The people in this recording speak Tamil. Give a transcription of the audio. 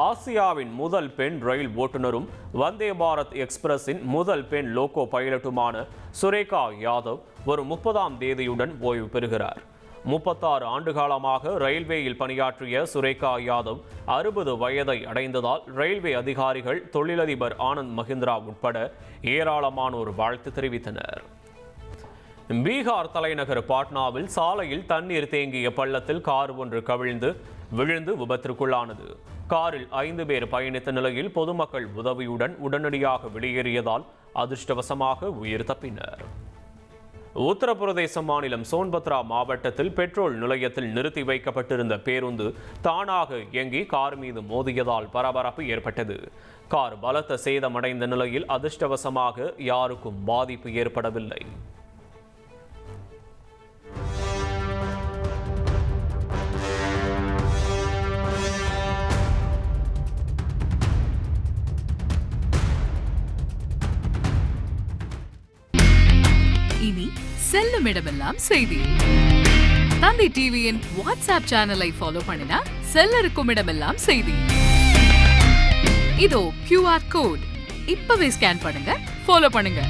ஆசியாவின் முதல் பெண் ரயில் ஓட்டுநரும் வந்தே பாரத் எக்ஸ்பிரஸின் முதல் பெண் லோகோ பைலட்டுமான சுரேகா யாதவ் வரும் 30ஆம் தேதியுடன் ஓய்வு பெறுகிறார். 36 ஆண்டுகாலமாக ரயில்வேயில் பணியாற்றிய சுரேகா யாதவ் 60 வயதை அடைந்ததால் ரயில்வே அதிகாரிகள், தொழிலதிபர் ஆனந்த் மஹிந்திரா உட்பட ஏராளமானோர் வாழ்த்து தெரிவித்தனர். பீகார் தலைநகர் பாட்னாவில் சாலையில் தண்ணீர் தேங்கிய பள்ளத்தில் கார் ஒன்று கவிழ்ந்து விழுந்து விபத்திற்குள்ளானது. காரில் 5 பேர் பயணித்த நிலையில் பொதுமக்கள் உதவியுடன் உடனடியாக வெளியேறியதால் அதிர்ஷ்டவசமாக உயிர் தப்பினர். உத்தரப்பிரதேச மாநிலம் சோன்பத்ரா மாவட்டத்தில் பெட்ரோல் நிலையத்தில் நிறுத்தி வைக்கப்பட்டிருந்த பேருந்து தானாக இயங்கி கார் மீது மோதியதால் பரபரப்பு ஏற்பட்டது. கார் பலத்த சேதமடைந்த நிலையில் அதிர்ஷ்டவசமாக யாருக்கும் பாதிப்பு ஏற்படவில்லை. இனி செல்லும் இடமெல்லாம் செய்தி. தந்தி டிவியின் வாட்ஸ்அப் சேனலை ஃபாலோ பண்ணினா செல்ல இருக்கும் இடமெல்லாம் செய்தி. இதோ QR கோட் இப்பவே ஸ்கேன் பண்ணுங்க, ஃபாலோ பண்ணுங்க.